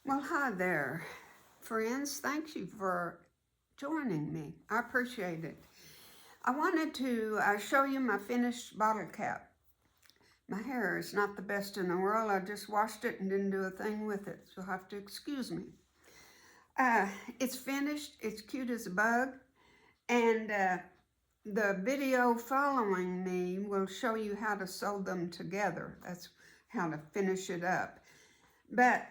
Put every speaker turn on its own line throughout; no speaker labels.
Well, hi there, friends. Thank you for joining me. I appreciate it. I wanted to show you my finished bottle cap. My hair is not the best in the world. I just washed it and didn't do a thing with it, so you'll have to excuse me. Uh, it's finished. It's cute as a bug. And the video following me will show you how to sew them together. That's how to finish it up. But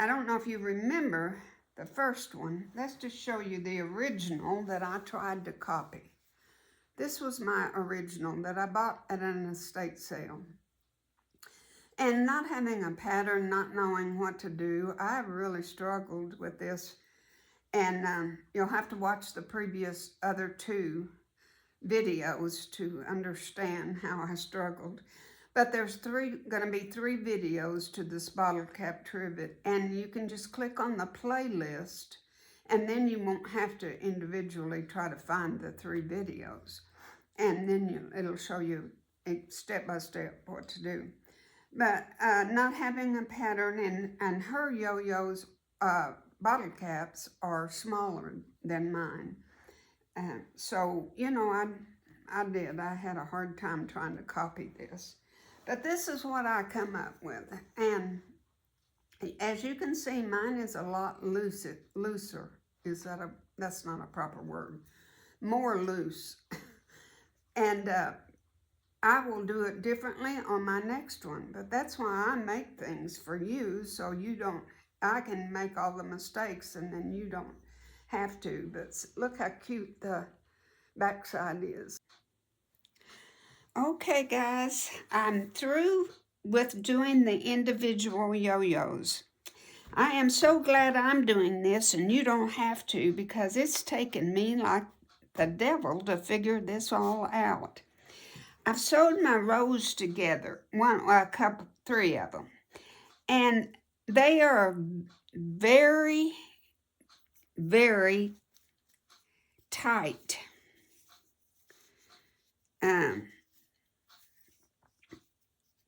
I don't know if you remember the first one. Let's just show you the original that I tried to copy. This was my original that I bought at an estate sale. And not having a pattern, not knowing what to do, I really struggled with this. And you'll have to watch the previous other two videos to understand how I struggled. But there's going to be three videos to this Bottle Cap Trivet, and you can just click on the playlist, and then you won't have to individually try to find the three videos. And then it'll show you step by step what to do. But not having a pattern, and her yo-yo's bottle caps are smaller than mine. So, you know, I had a hard time trying to copy this. But this is what I come up with. And as you can see, mine is a lot looser. That's not a proper word. More loose. And I will do it differently on my next one. But that's why I make things for you, so I can make all the mistakes and then you don't have to. But look how cute the backside is. Okay, guys, I'm through with doing the individual yo-yos. I am so glad I'm doing this and you don't have to, because it's taken me like the devil to figure this all out. I've sewed my rows together, three of them, and they are very, very tight.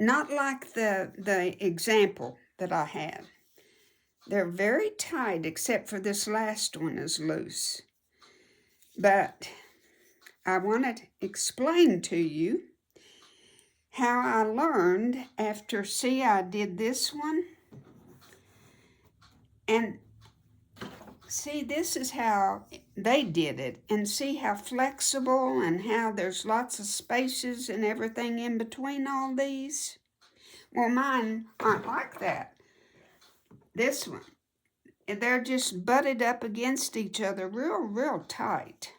Not like the example that I had. They're very tight, except for this last one is loose. But I want to explain to you how I learned after, I did this one. And see, this is how they did it. And see how flexible and how there's lots of spaces and everything in between all these? Well, mine aren't like that. This one, they're just butted up against each other real tight.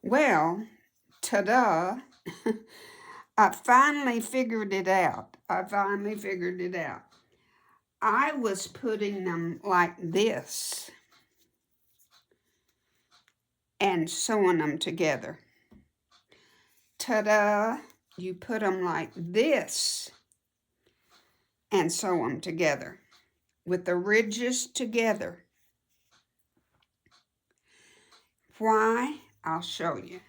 Well, ta-da, I finally figured it out. I was putting them like this and sewing them together. Ta-da, you put them like this and sew them together with the ridges together. Why? I'll show you.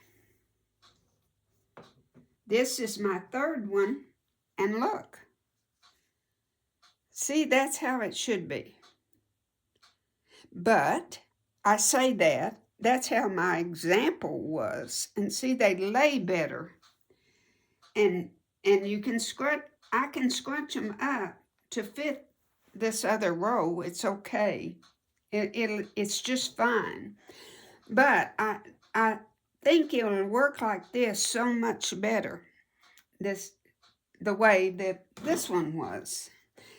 This is my third one, and look. See, that's how it should be. But I say that's how my example was. And see, they lay better. And you can I can scrunch them up to fit this other row. It's okay. It's just fine. But I think it'll work like this so much better. The way that this one was.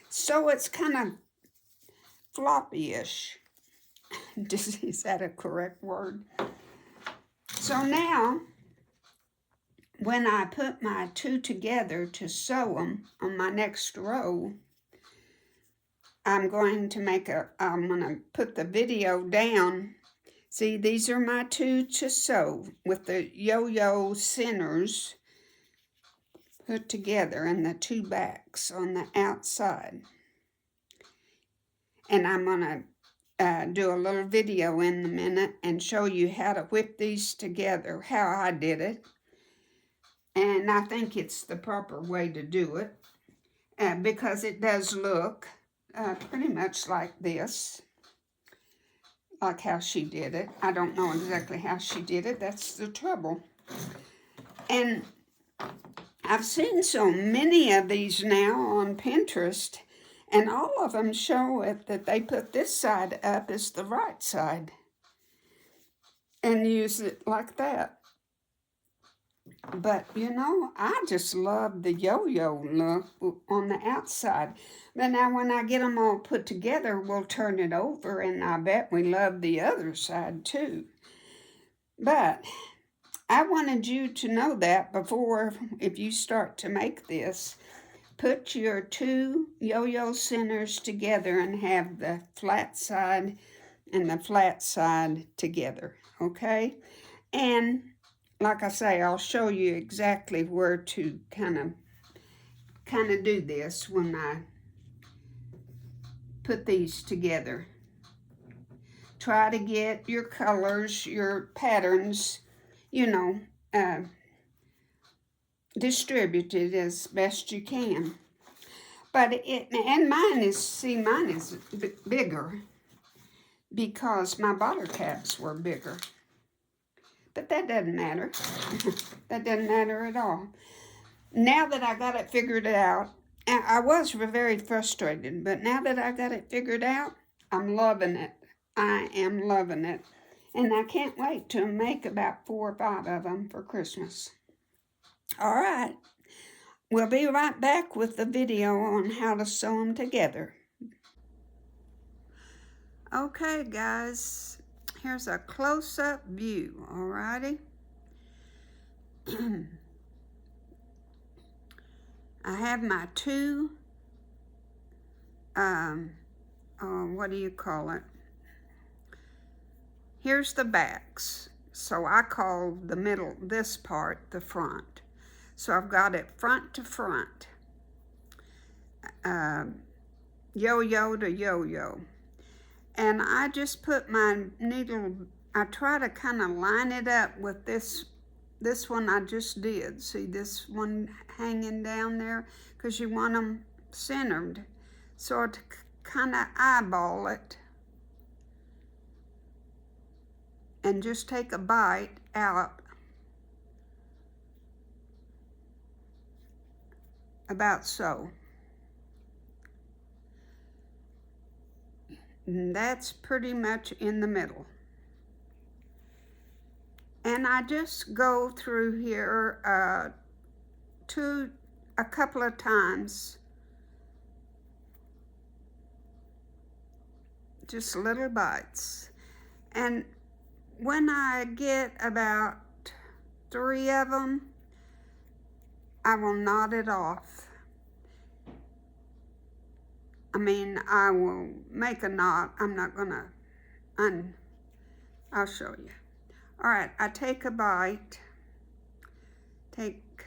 So it's kind of floppy-ish. Is that a correct word? So now, when I put my two together to sew them on my next row, I'm going to put the video down. See, these are my two to sew with the yo-yo centers put together and the two backs on the outside. And I'm going to do a little video in a minute and show you how to whip these together, how I did it. And I think it's the proper way to do it because it does look pretty much like this, like how she did it. I don't know exactly how she did it. That's the trouble. And I've seen so many of these now on Pinterest, and all of them show it that they put this side up as the right side and use it like that. But, you know, I just love the yo-yo look on the outside. But now when I get them all put together, we'll turn it over, and I bet we love the other side too. But I wanted you to know that before, if you start to make this, put your two yo-yo centers together and have the flat side and the flat side together, okay? And like I say, I'll show you exactly where to kind of do this when I put these together. Try to get your colors, your patterns, you know, distributed as best you can. But and mine is bigger because my bottle caps were bigger. But that doesn't matter. That doesn't matter at all. Now that I got it figured out, I was very frustrated, but now that I got it figured out, I'm loving it. I am loving it. And I can't wait to make about 4 or 5 of them for Christmas. All right. We'll be right back with the video on how to sew them together. Okay, guys. Here's a close-up view, all righty? I have my two, what do you call it? Here's the backs. So I call the middle, this part, the front. So I've got it front to front, yo-yo to yo-yo. And I just put my needle, I try to kind of line it up with this one I just did. See this one hanging down there? Because you want them centered. So to kind of eyeball it and just take a bite out about so. And that's pretty much in the middle. And I just go through here a couple of times, just little bites. And when I get about 3 of them, I will knot it off. I mean, I will make a knot. I'm not gonna I'll show you. All right, I take a bite, take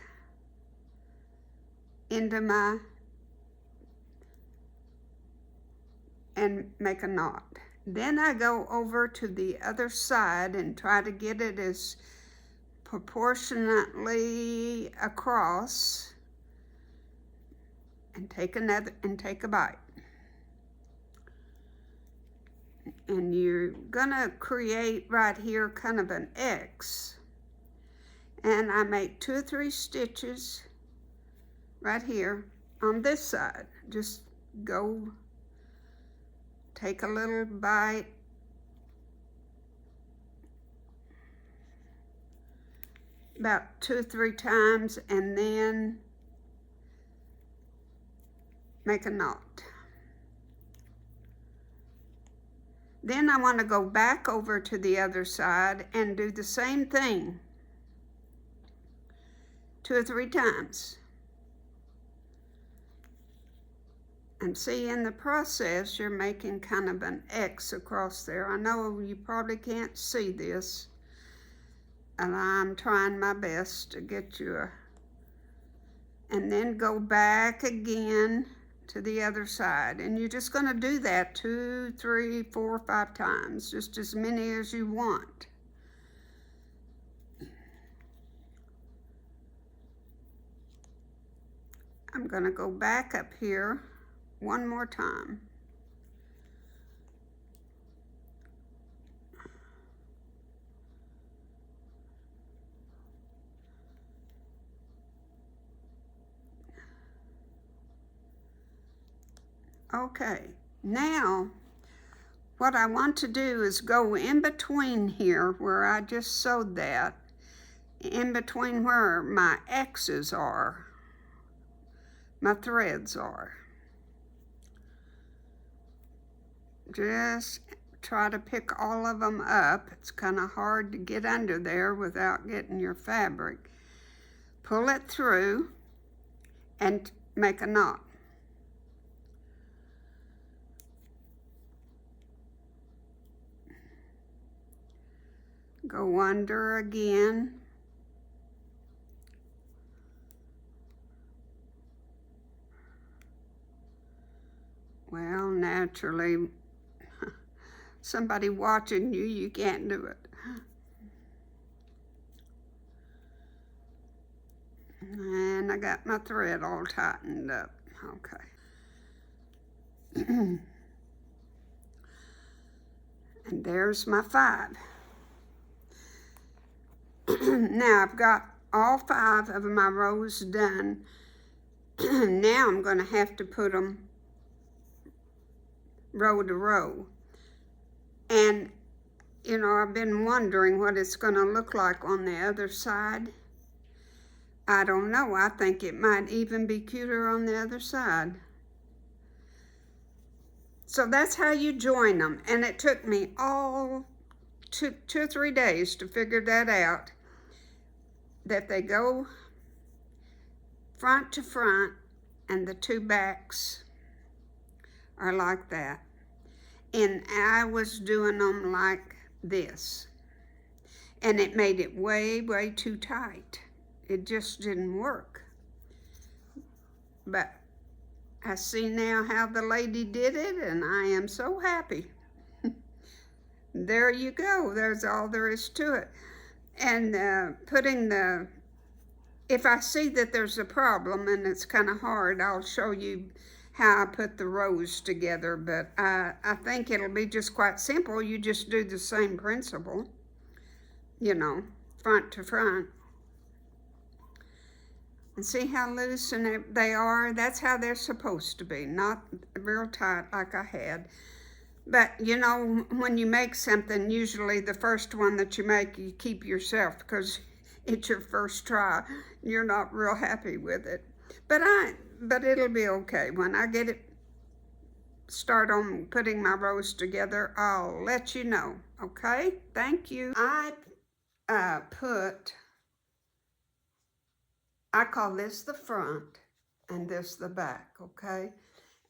into my, and make a knot. Then I go over to the other side and try to get it as proportionately across, and take a bite. And you're gonna create right here kind of an X. And I make 2 or 3 stitches right here on this side. Just go take a little bite, about 2 or 3 times, and then make a knot. Then I want to go back over to the other side and do the same thing 2 or 3 times. And see, in the process, you're making kind of an X across there. I know you probably can't see this, and I'm trying my best to get you and then go back again to the other side. And you're just gonna do that 2, 3, 4, 5 times, just as many as you want. I'm gonna go back up here one more time. Okay, now what I want to do is go in between here where I just sewed that, in between where my X's are, my threads are. Just try to pick all of them up. It's kind of hard to get under there without getting your fabric. Pull it through and make a knot. Go under again. Well, naturally, somebody watching you, you can't do it. And I got my thread all tightened up. Okay. And there's my 5. Now I've got all 5 of my rows done. Now I'm going to have to put them row to row. And, you know, I've been wondering what it's going to look like on the other side. I don't know. I think it might even be cuter on the other side. So that's how you join them. And it took me all two or 3 days to figure that out, that they go front to front and the 2 backs are like that. And I was doing them like this. And it made it way, way too tight. It just didn't work. But I see now how the lady did it, and I am so happy. There you go. There's all there is to it. And putting the, if I see that there's a problem and it's kind of hard, I'll show you how I put the rows together. But I think it'll be just quite simple. You just do the same principle, you know, front to front. And see how loose and they are? That's how they're supposed to be, not real tight like I had. But, you know, when you make something, usually the first one that you make, you keep yourself because it's your first try. You're not real happy with it. But it'll be okay. When I get it, start on putting my rows together, I'll let you know, okay? Thank you. I call this the front and this the back, okay?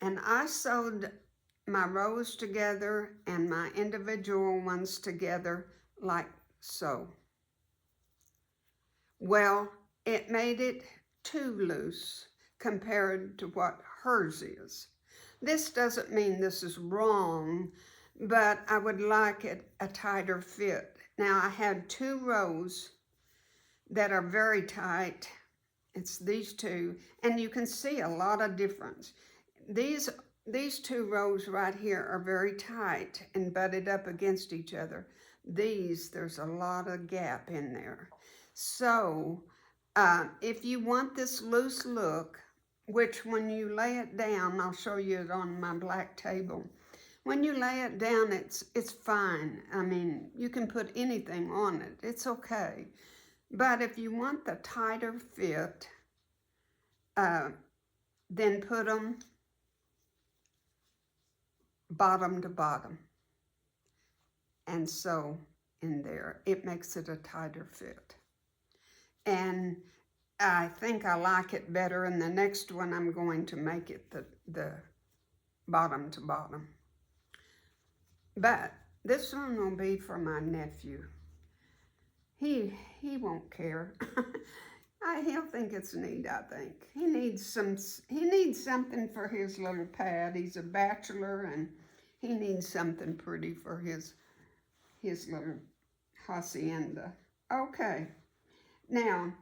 And I sewed my rows together and my individual ones together like so. Well, it made it too loose compared to what hers is. This doesn't mean this is wrong, but I would like it a tighter fit. Now I had 2 rows that are very tight. It's these 2, and you can see a lot of difference. These 2 rows right here are very tight and butted up against each other. There's a lot of gap in there. So if you want this loose look, which when you lay it down, I'll show you it on my black table. When you lay it down, it's fine. I mean, you can put anything on it. It's okay. But if you want the tighter fit, then put them bottom to bottom. And sew in there. It makes it a tighter fit. And I think I like it better. In the next one, I'm going to make it the bottom to bottom. But this one will be for my nephew. He won't care. He'll think it's neat, I think. He needs something for his little pad. He's a bachelor and he needs something pretty for his little hacienda. Okay. Now,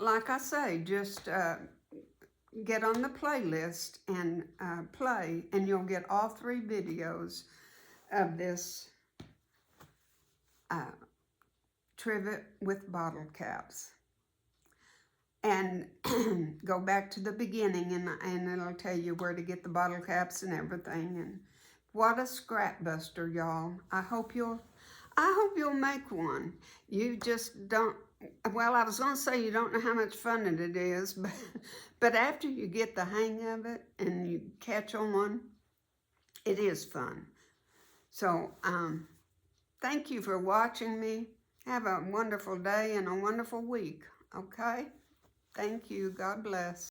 like I say, just get on the playlist and play, and you'll get all 3 videos of this trivet with bottle caps. and go back to the beginning, and it'll tell you where to get the bottle caps and everything. And what a scrap buster, y'all. I hope you'll make one. You just don't, well, I was going to say you don't know how much fun it is, but after you get the hang of it and you catch on one, it is fun. So, thank you for watching me. Have a wonderful day and a wonderful week, okay? Thank you. God bless.